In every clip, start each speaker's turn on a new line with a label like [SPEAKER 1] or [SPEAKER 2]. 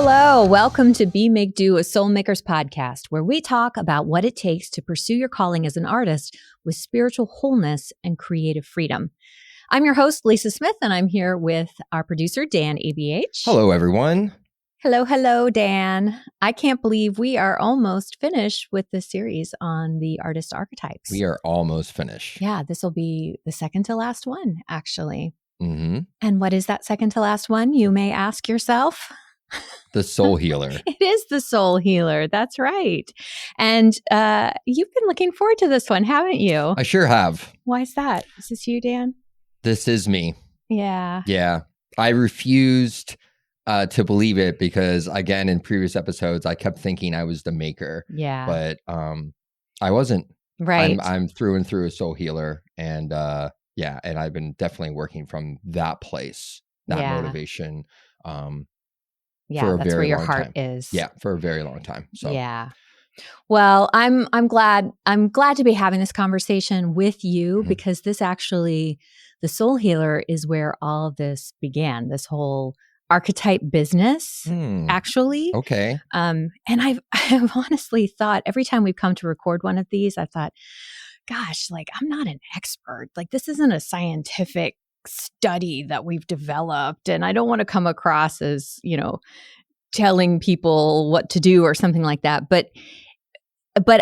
[SPEAKER 1] Hello, welcome to Be Make Do, a Soul Makers podcast, where we talk about what it takes to pursue your calling as an artist with spiritual wholeness and creative freedom. I'm your host, Lisa Smith, and I'm here with our producer, Dan ABH.
[SPEAKER 2] Hello, everyone.
[SPEAKER 1] Hello, Dan. I can't believe we are almost finished with this series on the artist archetypes.
[SPEAKER 2] We are almost finished.
[SPEAKER 1] Yeah, this will be the second to last one, actually.
[SPEAKER 2] Mm-hmm.
[SPEAKER 1] And what is that second to last one, you may ask yourself?
[SPEAKER 2] The Soul Healer.
[SPEAKER 1] It is the Soul Healer. That's right. And you've been looking forward to this one, haven't you?
[SPEAKER 2] I sure have.
[SPEAKER 1] Why is that? Is this you, Dan?
[SPEAKER 2] This is me.
[SPEAKER 1] Yeah.
[SPEAKER 2] Yeah. I refused to believe it because, again, in previous episodes, I kept thinking I was the maker.
[SPEAKER 1] Yeah.
[SPEAKER 2] But I wasn't.
[SPEAKER 1] Right.
[SPEAKER 2] I'm through and through a Soul Healer. And and I've been definitely working from that place, that motivation.
[SPEAKER 1] Yeah, that's where your heart is.
[SPEAKER 2] Yeah, for a very long time. So
[SPEAKER 1] yeah. Well, I'm glad to be having this conversation with you because this actually, the Soul Healer is where all of this began. This whole archetype business, actually.
[SPEAKER 2] Okay.
[SPEAKER 1] And I've honestly thought every time we've come to record one of these, I thought, gosh, like I'm not an expert. Like this isn't a scientific study that we've developed, and I don't want to come across as, telling people what to do or something like that. But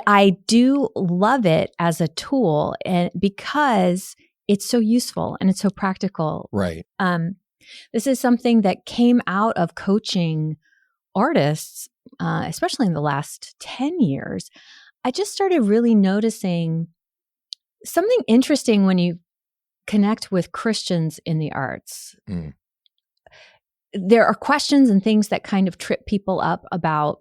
[SPEAKER 1] I do love it as a tool, and because it's so useful and it's so practical.
[SPEAKER 2] Right.
[SPEAKER 1] This is something that came out of coaching artists, especially in the last 10 years. I just started really noticing something interesting when you connect with Christians in the arts. There are questions and things that kind of trip people up about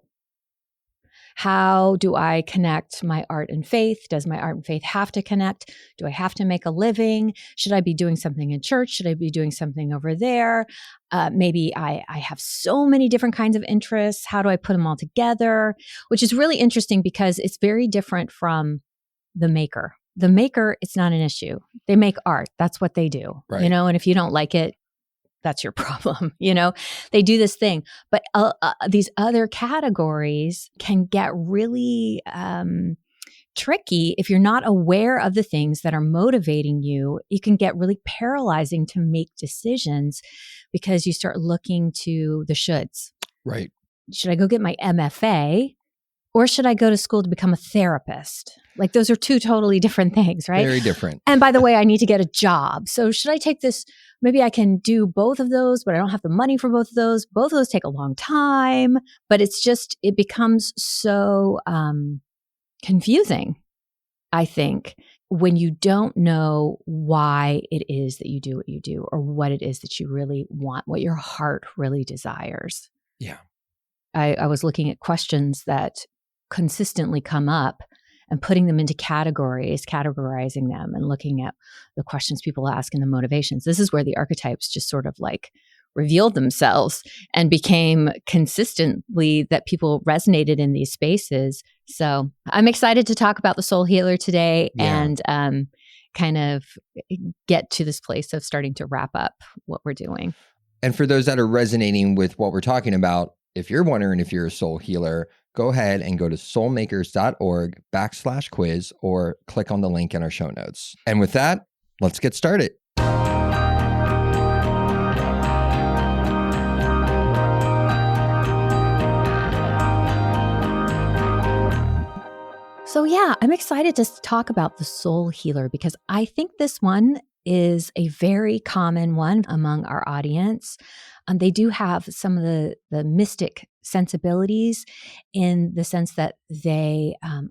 [SPEAKER 1] how do I connect my art and faith? Does my art and faith have to connect? Do I have to make a living? Should I be doing something in church? Should I be doing something over there? Maybe I have so many different kinds of interests. How do I put them all together? Which is really interesting because it's very different from the maker. The maker, it's not an issue. They make art. That's what they do.
[SPEAKER 2] Right.
[SPEAKER 1] And if you don't like it, that's your problem. They do this thing. But these other categories can get really tricky if you're not aware of the things that are motivating you. It can get really paralyzing to make decisions because you start looking to the shoulds.
[SPEAKER 2] Right.
[SPEAKER 1] Should I go get my MFA? Or should I go to school to become a therapist? Like those are two totally different things, right?
[SPEAKER 2] Very different.
[SPEAKER 1] And by the way, I need to get a job. So should I take this? Maybe I can do both of those, but I don't have the money for both of those. Both of those take a long time, but it becomes so confusing, I think, when you don't know why it is that you do what you do or what it is that you really want, what your heart really desires.
[SPEAKER 2] Yeah.
[SPEAKER 1] I was looking at questions that consistently come up and putting them into categories, categorizing them and looking at the questions people ask and the motivations. This is where the archetypes just sort of like revealed themselves and became consistently that people resonated in these spaces. So I'm excited to talk about the Soul Healer today and kind of get to this place of starting to wrap up what we're doing.
[SPEAKER 2] And for those that are resonating with what we're talking about, if you're wondering if you're a soul healer, go ahead and go to soulmakers.org/quiz or click on the link in our show notes. And with that, let's get started.
[SPEAKER 1] So I'm excited to talk about the Soul Healer because I think this one is a very common one among our audience. They do have some of the mystic sensibilities in the sense that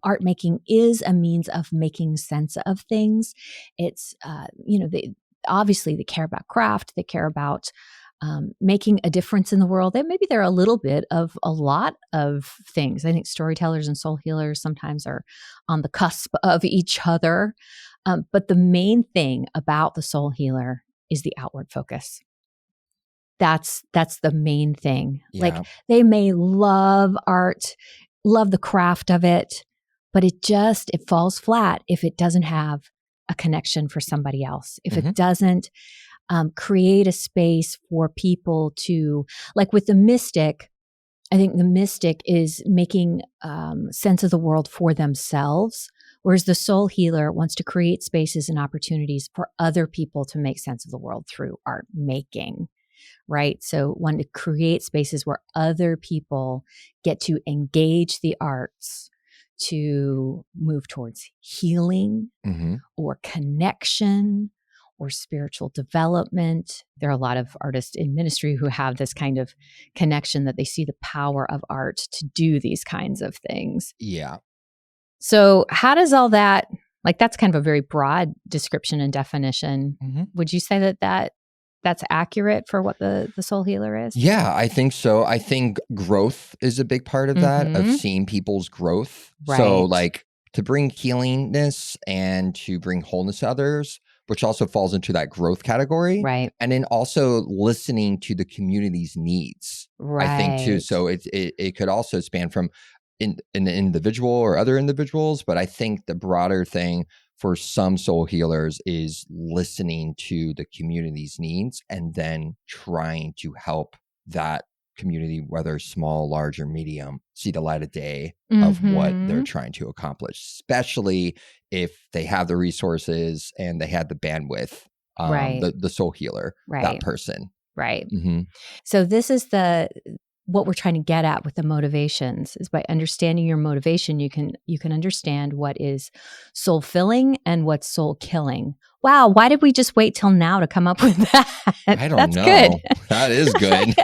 [SPEAKER 1] art making is a means of making sense of things. It's, obviously they care about craft, they care about making a difference in the world. Maybe they're a little bit of a lot of things. I think storytellers and soul healers sometimes are on the cusp of each other. But the main thing about the soul healer is the outward focus. That's the main thing.
[SPEAKER 2] Yeah.
[SPEAKER 1] Like they may love art, love the craft of it, but it falls flat if it doesn't have a connection for somebody else. If it doesn't create a space for people to, like with the mystic, I think the mystic is making sense of the world for themselves, whereas the soul healer wants to create spaces and opportunities for other people to make sense of the world through art making, right? So want to create spaces where other people get to engage the arts to move towards healing or connection or spiritual development. There are a lot of artists in ministry who have this kind of connection that they see the power of art to do these kinds of things.
[SPEAKER 2] Yeah.
[SPEAKER 1] So how does all that, like that's kind of a very broad description and definition. Would you say that that's accurate for what the soul healer is?
[SPEAKER 2] Yeah, I think so. I think growth is a big part of that, of seeing people's growth.
[SPEAKER 1] Right.
[SPEAKER 2] So like to bring healingness and to bring wholeness to others, which also falls into that growth category.
[SPEAKER 1] Right.
[SPEAKER 2] And then also listening to the community's needs,
[SPEAKER 1] Right.
[SPEAKER 2] I think too. So it could also span from an individual or other individuals, but I think the broader thing for some soul healers is listening to the community's needs and then trying to help that community, whether small, large, or medium, see the light of day of what they're trying to accomplish, especially if they have the resources and they have the bandwidth, the soul healer, that person.
[SPEAKER 1] Right. So this is what we're trying to get at with the motivations is by understanding your motivation, you can understand what is soul filling and what's soul killing. Wow, why did we just wait till now to come up with that?
[SPEAKER 2] I don't
[SPEAKER 1] That's
[SPEAKER 2] know.
[SPEAKER 1] Good.
[SPEAKER 2] That is good.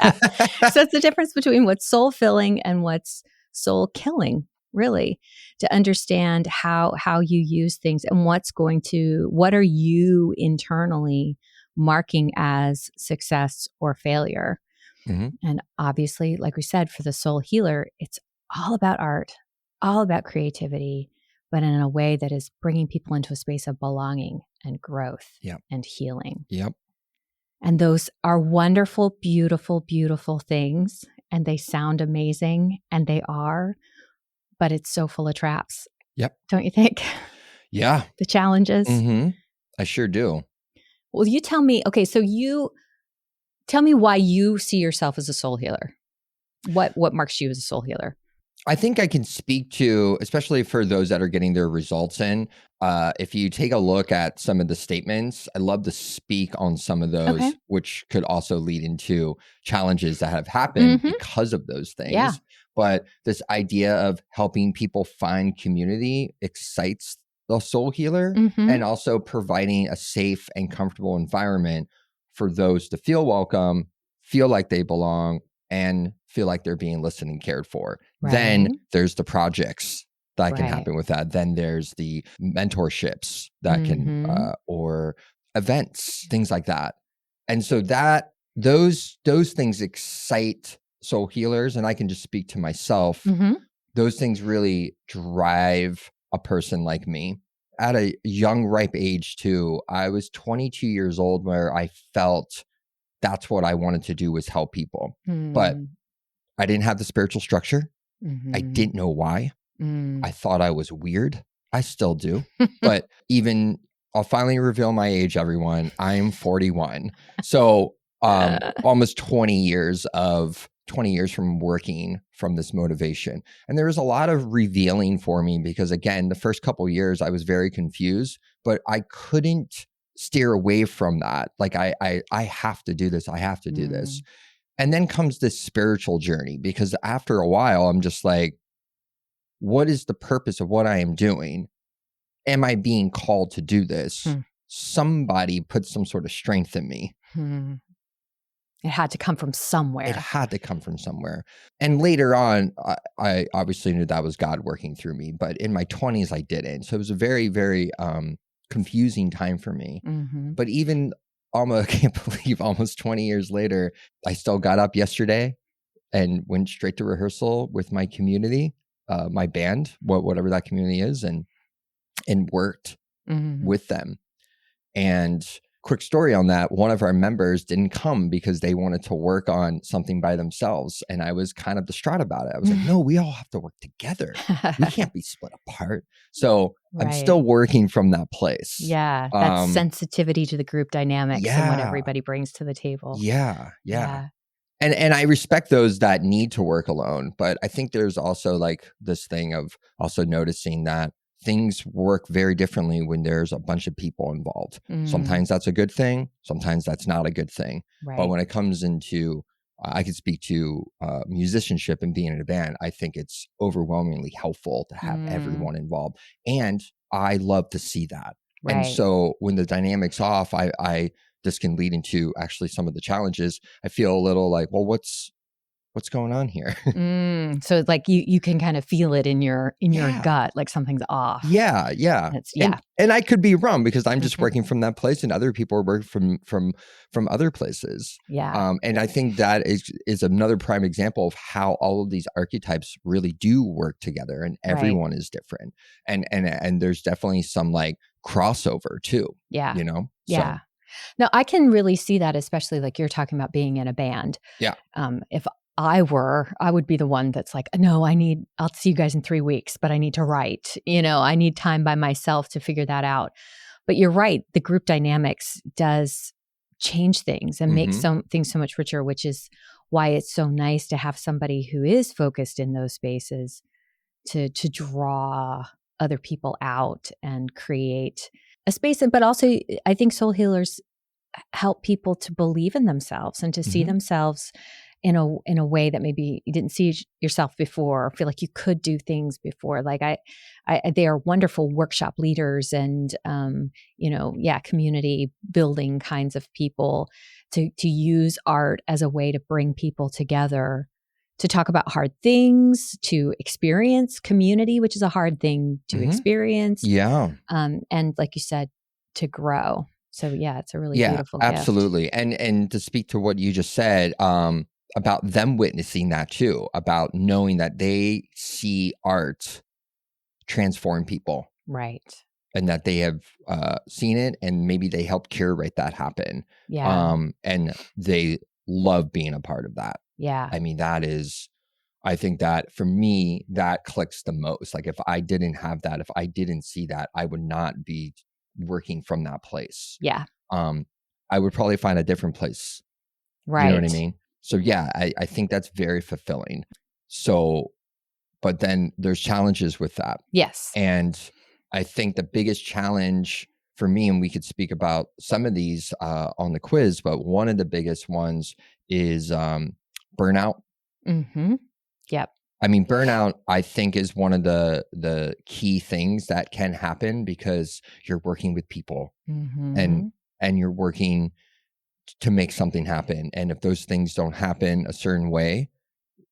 [SPEAKER 1] So it's the difference between what's soul filling and what's soul killing, really, to understand how you use things and what are you internally marking as success or failure. And obviously, like we said, for the soul healer, it's all about art, all about creativity, but in a way that is bringing people into a space of belonging and growth and healing.
[SPEAKER 2] Yep.
[SPEAKER 1] And those are wonderful, beautiful, beautiful things. And they sound amazing, and they are, but it's so full of traps.
[SPEAKER 2] Yep.
[SPEAKER 1] Don't you think?
[SPEAKER 2] Yeah.
[SPEAKER 1] The challenges.
[SPEAKER 2] I sure do.
[SPEAKER 1] Well, you tell me, okay, so tell me why you see yourself as a soul healer. What marks you as a soul healer?
[SPEAKER 2] I think I can speak to, especially for those that are getting their results in, if you take a look at some of the statements, I'd love to speak on some of those, which could also lead into challenges that have happened because of those things.
[SPEAKER 1] Yeah.
[SPEAKER 2] But this idea of helping people find community excites the soul healer, and also providing a safe and comfortable environment for those to feel welcome, feel like they belong, and feel like they're being listened and cared for.
[SPEAKER 1] Right.
[SPEAKER 2] Then there's the projects that can happen with that. Then there's the mentorships that can, or events, things like that. And so those things excite soul healers. And I can just speak to myself. Those things really drive a person like me. At a young, ripe age too, I was 22 years old where I felt that's what I wanted to do was help people. But I didn't have the spiritual structure. I didn't know why. I thought I was weird. I still do. But I'll finally reveal my age, everyone. I'm 41. So almost 20 years from working from this motivation. And there was a lot of revealing for me because, again, the first couple of years I was very confused, but I couldn't steer away from that. Like I have to do this. I have to do this. And then comes this spiritual journey, because after a while, I'm just like, what is the purpose of what I am doing? Am I being called to do this? Somebody put some sort of strength in me.
[SPEAKER 1] It had to come from somewhere.
[SPEAKER 2] It had to come from somewhere. And later on, I obviously knew that was God working through me. But in my 20s, I didn't. So it was a very, very confusing time for me. But even I can't believe almost 20 years later, I still got up yesterday and went straight to rehearsal with my community, my band, whatever that community is, and worked with them. And quick story on that, one of our members didn't come because they wanted to work on something by themselves. And I was kind of distraught about it. I was like, no, we all have to work together. We can't be split apart. So I'm still working from that place.
[SPEAKER 1] Yeah. That sensitivity to the group dynamics and what everybody brings to the table.
[SPEAKER 2] Yeah. And I respect those that need to work alone, but I think there's also like this thing of also noticing that things work very differently when there's a bunch of people involved. Sometimes that's a good thing. Sometimes that's not a good thing.
[SPEAKER 1] Right.
[SPEAKER 2] But when it comes into, I could speak to musicianship and being in a band, I think it's overwhelmingly helpful to have everyone involved. And I love to see that.
[SPEAKER 1] Right.
[SPEAKER 2] And so when the dynamic's off, this can lead into actually some of the challenges. I feel a little like, well, what's going on here?
[SPEAKER 1] So like you can kind of feel it in your gut, like something's off.
[SPEAKER 2] Yeah. And I could be wrong because I'm just working from that place, and other people are working from other places.
[SPEAKER 1] Yeah.
[SPEAKER 2] And I think that is another prime example of how all of these archetypes really do work together, and everyone is different. And there's definitely some like crossover too.
[SPEAKER 1] Yeah.
[SPEAKER 2] You know?
[SPEAKER 1] Yeah. No, I can really see that, especially like you're talking about being in a band.
[SPEAKER 2] Yeah.
[SPEAKER 1] If I would be the one that's like, no, I'll see you guys in 3 weeks, but I need to write, I need time by myself to figure that out. But you're right. The group dynamics does change things and make things so much richer, which is why it's so nice to have somebody who is focused in those spaces to draw other people out and create a space. But also I think soul healers help people to believe in themselves and to see themselves in a way that maybe you didn't see yourself before, or feel like you could do things before. Like they are wonderful workshop leaders and, community building kinds of people to use art as a way to bring people together, to talk about hard things, to experience community, which is a hard thing to experience.
[SPEAKER 2] Yeah.
[SPEAKER 1] And like you said, to grow. So yeah, it's a really beautiful gift.
[SPEAKER 2] Absolutely. And to speak to what you just said, about them witnessing that too, about knowing that they see art transform people.
[SPEAKER 1] Right.
[SPEAKER 2] And that they have seen it, and maybe they helped curate that happen.
[SPEAKER 1] Yeah.
[SPEAKER 2] And they love being a part of that.
[SPEAKER 1] Yeah.
[SPEAKER 2] I mean, I think that for me, that clicks the most. Like if I didn't have that, if I didn't see that, I would not be working from that place.
[SPEAKER 1] Yeah.
[SPEAKER 2] I would probably find a different place.
[SPEAKER 1] Right.
[SPEAKER 2] You know what I mean? So yeah, I think that's very fulfilling. So, but then there's challenges with that.
[SPEAKER 1] Yes.
[SPEAKER 2] And I think the biggest challenge for me, and we could speak about some of these on the quiz, but one of the biggest ones is burnout.
[SPEAKER 1] Yep.
[SPEAKER 2] I mean, burnout, I think, is one of the key things that can happen because you're working with people and you're working to make something happen. And if those things don't happen a certain way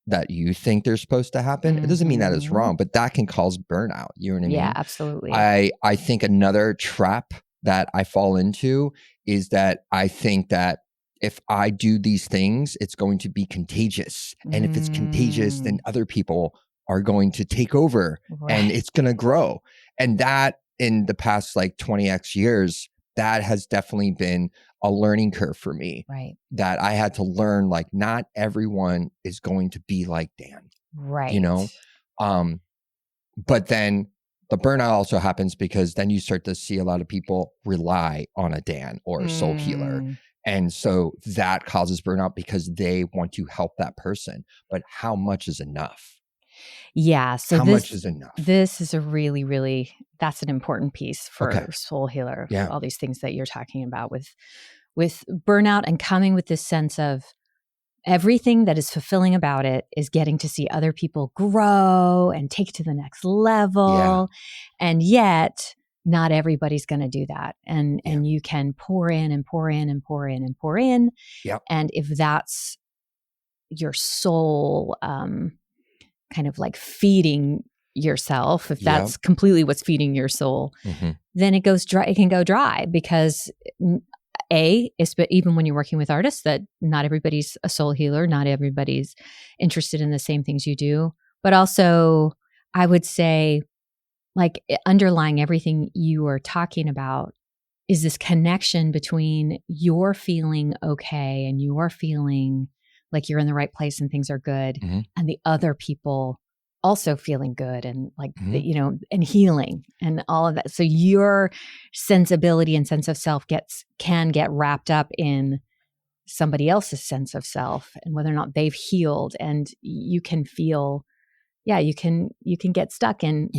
[SPEAKER 2] that you think they're supposed to happen, it doesn't mean that it's wrong, but that can cause burnout. You know what I mean?
[SPEAKER 1] Yeah, absolutely.
[SPEAKER 2] I think another trap that I fall into is that I think that if I do these things, it's going to be contagious. And if it's contagious, then other people are going to take over and it's going to grow. And that in the past like 20x years, that has definitely been a learning curve for me.
[SPEAKER 1] Right.
[SPEAKER 2] That I had to learn, like, not everyone is going to be like Dan.
[SPEAKER 1] Right.
[SPEAKER 2] But then the burnout also happens because then you start to see a lot of people rely on a Dan or a soul healer. And so that causes burnout because they want to help that person. But how much is enough?
[SPEAKER 1] Yeah. So
[SPEAKER 2] how much is enough?
[SPEAKER 1] This is a really, really, that's an important piece for soul healer.
[SPEAKER 2] Yeah.
[SPEAKER 1] All these things that you're talking about with burnout, and coming with this sense of everything that is fulfilling about it is getting to see other people grow and take to the next level.
[SPEAKER 2] Yeah.
[SPEAKER 1] And yet not everybody's going to do that. And you can pour in and pour in and pour in and pour in.
[SPEAKER 2] Yep.
[SPEAKER 1] And if that's your soul, kind of like feeding yourself, if that's completely what's feeding your soul, then it goes dry. It can go dry because even when you're working with artists, that not everybody's a soul healer, not everybody's interested in the same things you do. But also, I would say, like, underlying everything you are talking about is this connection between your feeling okay and your feeling like you're in the right place and things are good, and the other people also feeling good and like, and healing and all of that. So your sensibility and sense of self can get wrapped up in somebody else's sense of self and whether or not they've healed. And you can feel, you can get stuck in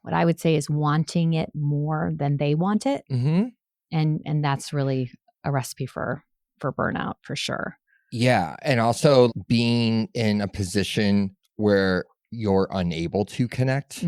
[SPEAKER 1] what I would say is wanting it more than they want it.
[SPEAKER 2] Mm-hmm.
[SPEAKER 1] And that's really a recipe for burnout, for sure.
[SPEAKER 2] Yeah. And also being in a position where you're unable to connect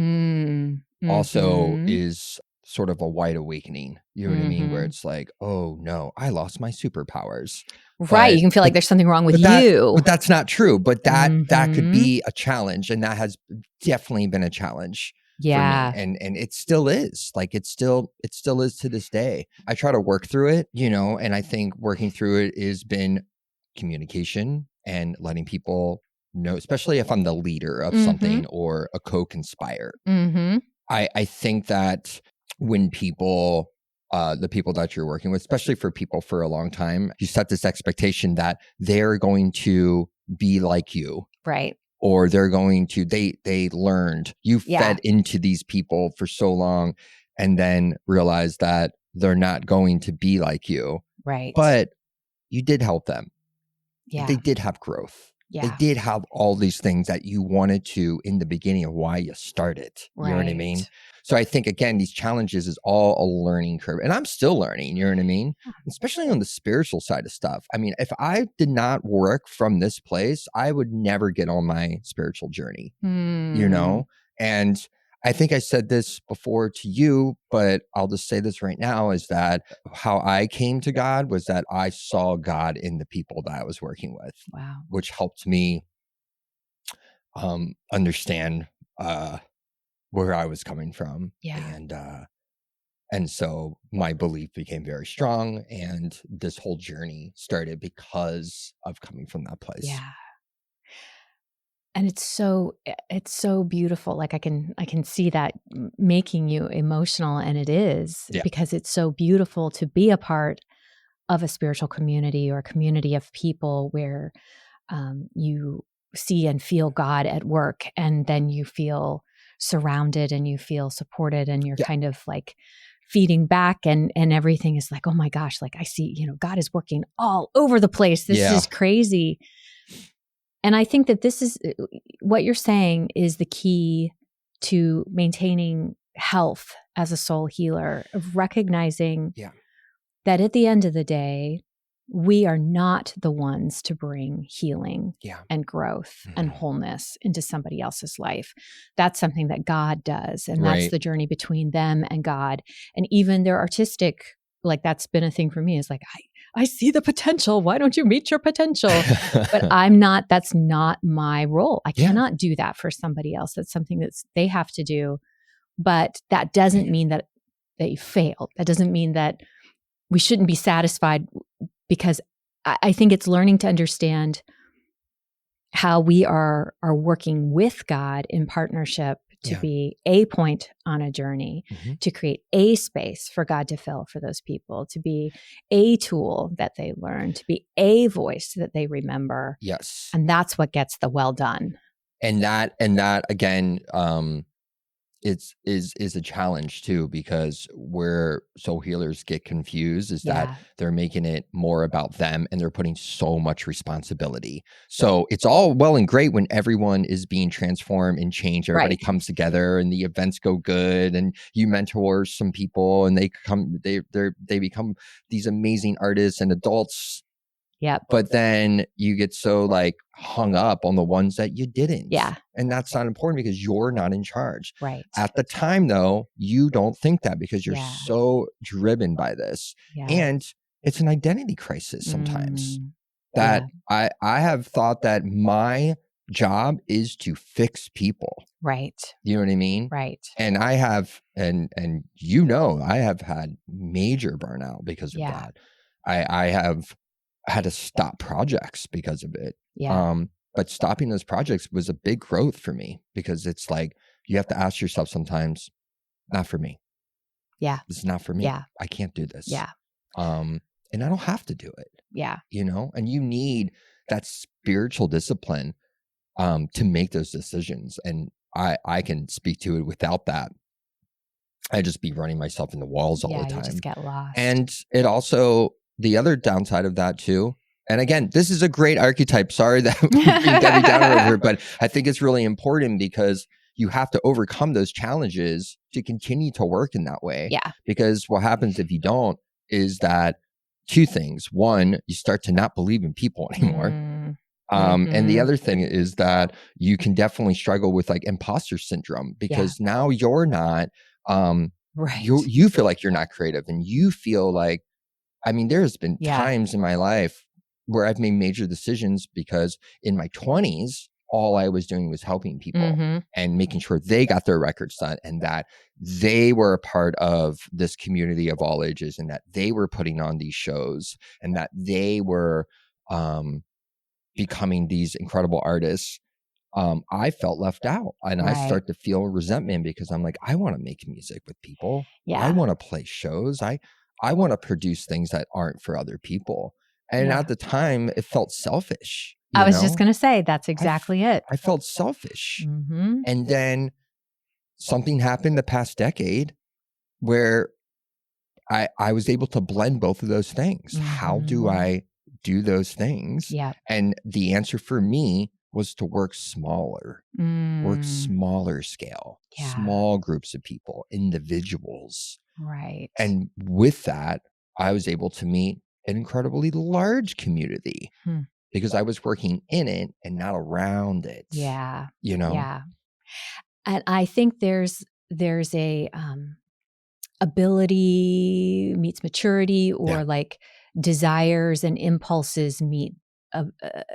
[SPEAKER 2] also is sort of a wide awakening. You know what I mean? Where it's like, oh no, I lost my superpowers.
[SPEAKER 1] Right. You can feel like there's something wrong with you.
[SPEAKER 2] But that's not true. But that could be a challenge. And that has definitely been a challenge for me. And it still is. Like it still is to this day. I try to work through it, you know, and I think working through it has been communication and letting people know, especially if I'm the leader of something or a co-conspire. I think that when people, the people that you're working with, especially for people for a long time, you set this expectation that they're going to be like you.
[SPEAKER 1] Right.
[SPEAKER 2] Or they're going to, they learned, you fed into these people for so long and then realize that they're not going to be like you.
[SPEAKER 1] Right.
[SPEAKER 2] But you did help them.
[SPEAKER 1] Yeah.
[SPEAKER 2] They did have growth.
[SPEAKER 1] Yeah.
[SPEAKER 2] They did have all these things that you wanted to in the beginning of why you started. You know what I mean? So I think, again, these challenges is all a learning curve. And I'm still learning, you know what I mean? Especially on the spiritual side of stuff. I mean, if I did not work from this place, I would never get on my spiritual journey, you know? And I think I said this before to you, but I'll just say this right now, is that how I came to God was that I saw God in the people that I was working with.
[SPEAKER 1] Wow.
[SPEAKER 2] Which helped me understand where I was coming from.
[SPEAKER 1] Yeah.
[SPEAKER 2] And so my belief became very strong, and this whole journey started because of coming from that place.
[SPEAKER 1] Yeah. And it's so beautiful. Like I can see that making you emotional, and it is because it's so beautiful to be a part of a spiritual community or a community of people where you see and feel God at work, and then you feel surrounded and you feel supported, and you're kind of like feeding back, and everything is like, oh my gosh, like I see, you know, God is working all over the place. This is crazy. And I think that this is what you're saying is the key to maintaining health as a soul healer, of recognizing that at the end of the day, we are not the ones to bring healing and growth and wholeness into somebody else's life. That's something that God does. And that's the journey between them and God. And even their artistic, like that's been a thing for me, is like, I see the potential. Why don't you meet your potential? But that's not my role. I cannot do that for somebody else. That's something that they have to do. But that doesn't mean that they failed. That doesn't mean that we shouldn't be satisfied, because I think it's learning to understand how we are working with God in partnership to be a point on a journey, to create a space for God to fill for those people, to be a tool that they learn, to be a voice that they remember.
[SPEAKER 2] Yes.
[SPEAKER 1] And that's what gets the well done.
[SPEAKER 2] And that again, is a challenge too, because where soul healers get confused is that they're making it more about them, and they're putting so much responsibility. So it's all well and great when everyone is being transformed and changed. Everybody comes together and the events go good, and you mentor some people, and they become these amazing artists and adults.
[SPEAKER 1] Yep.
[SPEAKER 2] But then you get so like hung up on the ones that you didn't.
[SPEAKER 1] Yeah.
[SPEAKER 2] And that's not important because you're not in charge.
[SPEAKER 1] Right.
[SPEAKER 2] At the time though, you don't think that because you're so driven by this. And it's an identity crisis sometimes that I have thought that my job is to fix people.
[SPEAKER 1] Right.
[SPEAKER 2] You know what I mean?
[SPEAKER 1] Right.
[SPEAKER 2] And I have, and you know, I have had major burnout because of that. I have had to stop projects because of it. But stopping those projects was a big growth for me, because it's like, you have to ask yourself sometimes, not for me.
[SPEAKER 1] Yeah.
[SPEAKER 2] This is not for me.
[SPEAKER 1] Yeah.
[SPEAKER 2] I can't do this.
[SPEAKER 1] Yeah.
[SPEAKER 2] And I don't have to do it.
[SPEAKER 1] Yeah.
[SPEAKER 2] You know, and you need that spiritual discipline to make those decisions. And I can speak to it without that. I just be running myself in the walls all the time.
[SPEAKER 1] You just get lost.
[SPEAKER 2] And it also, the other downside of that too And again, this is a great archetype. Sorry that we're being Debbie Downer over it, but I think it's really important because you have to overcome those challenges to continue to work in that way.
[SPEAKER 1] Yeah.
[SPEAKER 2] Because what happens if you don't is that two things. One, you start to not believe in people anymore. And the other thing is that you can definitely struggle with like imposter syndrome because now you're not, you feel like you're not creative, and you feel like, I mean, there's been times in my life where I've made major decisions because in my 20s, all I was doing was helping people and making sure they got their records done, and that they were a part of this community of all ages, and that they were putting on these shows, and that they were becoming these incredible artists. I felt left out, and I start to feel resentment because I'm like, I want to make music with people. I want to play shows. I want to produce things that aren't for other people. And at the time, it felt selfish.
[SPEAKER 1] I was just going to say, that's exactly it.
[SPEAKER 2] I felt selfish. And then something happened the past decade where I was able to blend both of those things. How do I do those things? And the answer for me was to work smaller, work smaller scale, small groups of people, individuals.
[SPEAKER 1] Right.
[SPEAKER 2] And with that, I was able to meet an incredibly large community because I was working in it and not around it.
[SPEAKER 1] Yeah.
[SPEAKER 2] You know?
[SPEAKER 1] Yeah. And I think there's a ability meets maturity, or like desires and impulses meet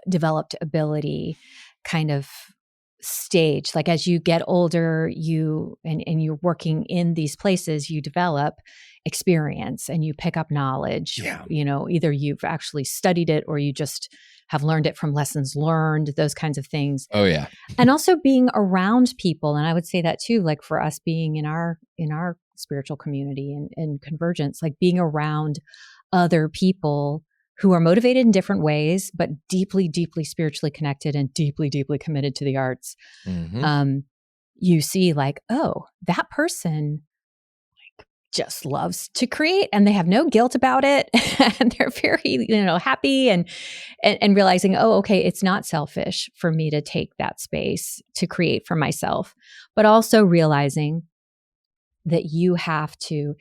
[SPEAKER 1] developed ability kind of stage. Like as you get older, and you're working in these places, you develop experience and you pick up knowledge. You know, either you've actually studied it or you just have learned it from lessons learned, those kinds of things.
[SPEAKER 2] Oh yeah.
[SPEAKER 1] And also being around people. And I would say that too, like for us being in our spiritual community and Convergence, like being around other people who are motivated in different ways, but deeply, deeply spiritually connected and deeply, deeply committed to the arts. You see like, oh, that person like just loves to create and they have no guilt about it. And they're very, happy and realizing, oh, okay, it's not selfish for me to take that space to create for myself, but also realizing that you have to,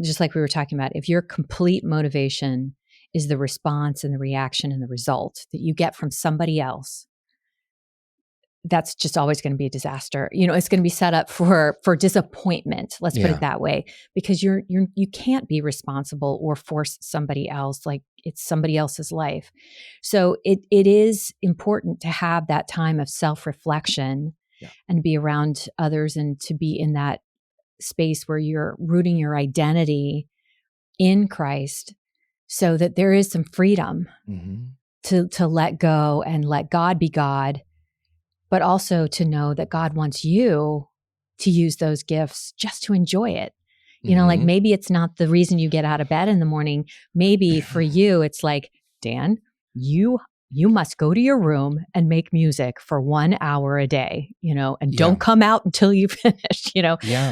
[SPEAKER 1] just like we were talking about, if your complete motivation is the response and the reaction and the result that you get from somebody else, that's just always going to be a disaster. It's going to be set up for disappointment. Let's put it that way, because you can't be responsible or force somebody else. Like it's somebody else's life. So it is important to have that time of self-reflection and be around others and to be in that space where you're rooting your identity in Christ, so that there is some freedom to let go and let God be God, but also to know that God wants you to use those gifts just to enjoy it. Like maybe it's not the reason you get out of bed in the morning. Maybe for you, it's like, Dan, you must go to your room and make music for 1 hour a day, and don't come out until you finish,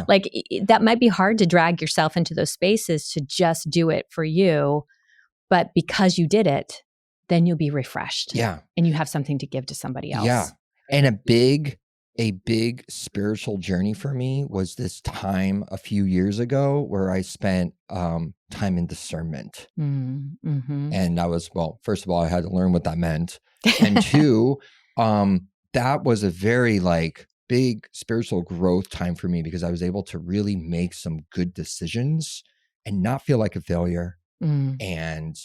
[SPEAKER 1] like that might be hard to drag yourself into those spaces to just do it for you. But because you did it, then you'll be refreshed. And you have something to give to somebody else.
[SPEAKER 2] And a big spiritual journey for me was this time a few years ago where I spent time in discernment. And that was, well, first of all, I had to learn what that meant. And two, that was a very big spiritual growth time for me because I was able to really make some good decisions and not feel like a failure and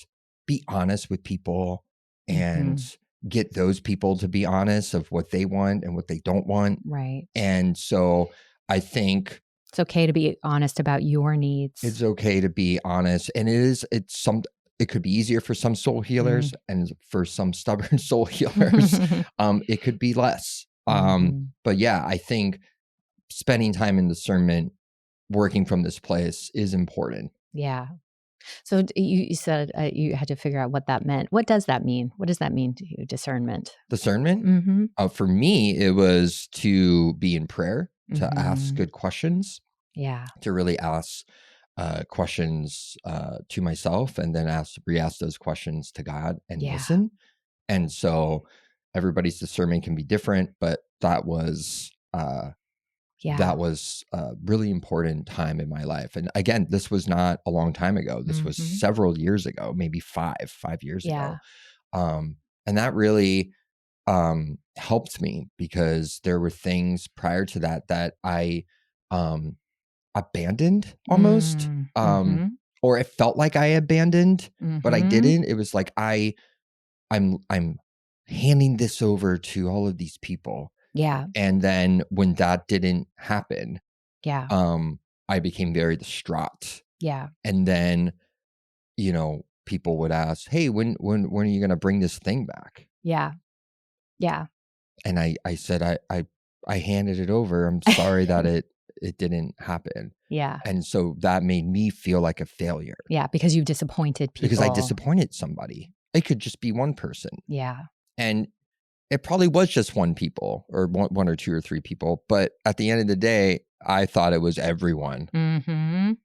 [SPEAKER 2] be honest with people and get those people to be honest of what they want and what they don't want.
[SPEAKER 1] Right.
[SPEAKER 2] And so I think
[SPEAKER 1] it's okay to be honest about your needs.
[SPEAKER 2] It's okay to be honest. And it could be easier for some soul healers and for some stubborn soul healers, it could be less. But yeah, I think spending time in discernment, working from this place is important.
[SPEAKER 1] Yeah. So you said you had to figure out what that meant. What does that mean? What does that mean to you, discernment?
[SPEAKER 2] Discernment? For me, it was to be in prayer, to ask good questions.
[SPEAKER 1] Yeah.
[SPEAKER 2] To really ask questions to myself, and then re-ask those questions to God and listen. And so everybody's discernment can be different, but that was a really important time in my life. And again, this was not a long time ago. This was several years ago, maybe five years ago. And that really helped me, because there were things prior to that I abandoned almost, or it felt like I abandoned, but I didn't. It was like I'm handing this over to all of these people. And then when that didn't happen, I became very distraught. And then, people would ask, "Hey, when are you going to bring this thing back?" And I said, I handed it over. I'm sorry that it didn't happen. And so that made me feel like a failure.
[SPEAKER 1] Because you disappointed people.
[SPEAKER 2] Because I disappointed somebody. It could just be one person. And it probably was just one or two or three people. But at the end of the day, I thought it was everyone. And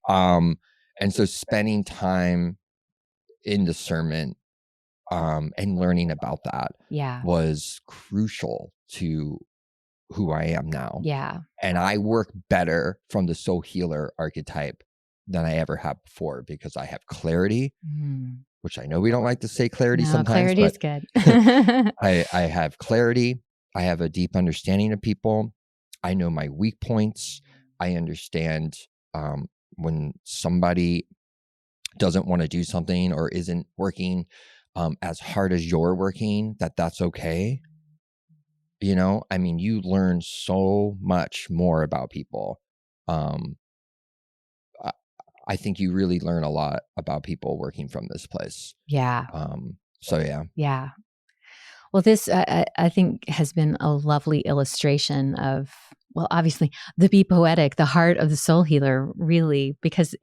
[SPEAKER 2] so spending time in discernment and learning about that was crucial to who I am now. And I work better from the Soul Healer archetype than I ever have before, because I have clarity, which I know we don't like to say clarity sometimes.
[SPEAKER 1] Clarity is good.
[SPEAKER 2] I have clarity. I have a deep understanding of people. I know my weak points. I understand when somebody doesn't want to do something or isn't working as hard as you're working, that's okay. I mean, you learn so much more about people. I think you really learn a lot about people working from this place. So yeah.
[SPEAKER 1] Well, this I think has been a lovely illustration of, well, obviously the Be Poetic, the heart of the Soul Healer, really, because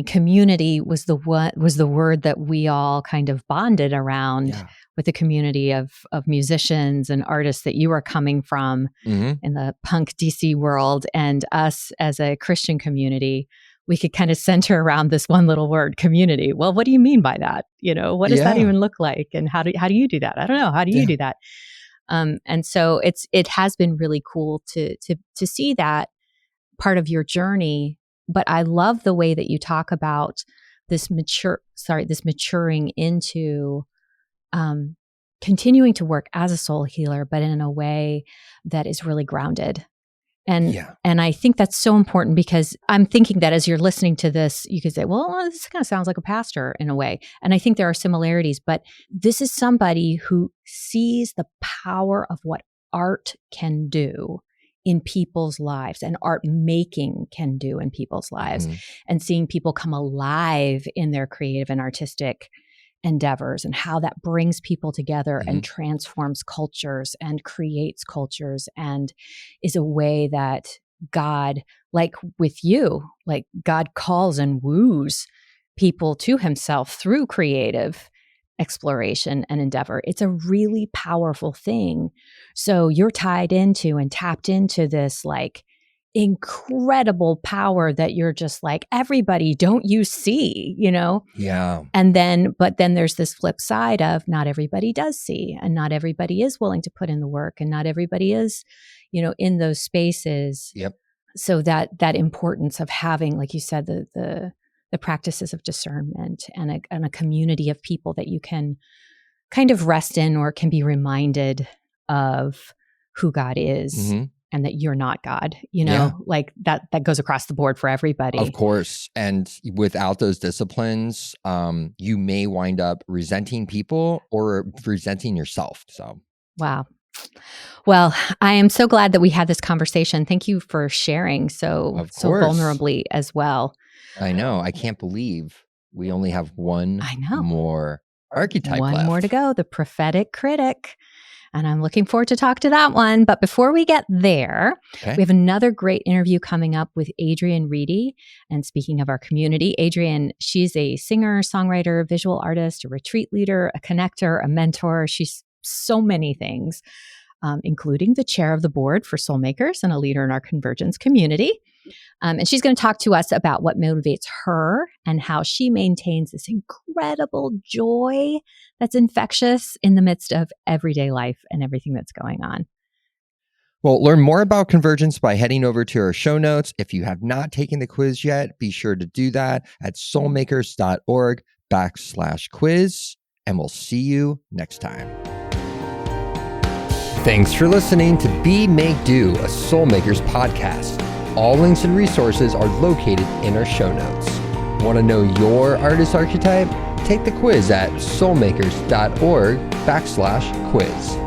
[SPEAKER 1] community was the word that we all kind of bonded around with the community of musicians and artists that you are coming from in the punk DC world, and us as a Christian community. We could kind of center around this one little word, community. Well, what do you mean by that? What does that even look like? And how do you do that? I don't know. How do you do that? And so it has been really cool to see that part of your journey. But I love the way that you talk about this maturing into continuing to work as a soul healer, but in a way that is really grounded. And I think that's so important, because I'm thinking that as you're listening to this, you could say, well, this kind of sounds like a pastor in a way. And I think there are similarities, but this is somebody who sees the power of what art can do in people's lives, and art making can do in people's lives, and seeing people come alive in their creative and artistic endeavors, and how that brings people together and transforms cultures and creates cultures, and is a way that God, like with you, like God calls and woos people to himself through creative exploration and endeavor. It's a really powerful thing. So you're tied into and tapped into this like incredible power that you're just like, everybody, don't you see, And but then there's this flip side of not everybody does see, and not everybody is willing to put in the work, and not everybody is, in those spaces. So that importance of having, like you said, the practices of discernment and a community of people that you can kind of rest in, or can be reminded of who God is. And that you're not God, like that goes across the board for everybody.
[SPEAKER 2] Of course. And without those disciplines, you may wind up resenting people or resenting yourself. So,
[SPEAKER 1] wow. Well, I am so glad that we had this conversation. Thank you for sharing so vulnerably as well.
[SPEAKER 2] I know. I can't believe we only have one more archetype left.
[SPEAKER 1] One more to go, the prophetic critic. And I'm looking forward to talk to that one. But before we get there, we have another great interview coming up with Adrienne Reedy. And speaking of our community, Adrienne, she's a singer, songwriter, visual artist, a retreat leader, a connector, a mentor. She's so many things. including the chair of the board for Soulmakers and a leader in our Convergence community. And she's going to talk to us about what motivates her and how she maintains this incredible joy that's infectious in the midst of everyday life and everything that's going on.
[SPEAKER 2] Well, learn more about Convergence by heading over to our show notes. If you have not taken the quiz yet, be sure to do that at soulmakers.org/quiz, and we'll see you next time. Thanks for listening to Be, Make, Do, a Soulmakers podcast. All links and resources are located in our show notes. Want to know your artist archetype? Take the quiz at soulmakers.org/quiz.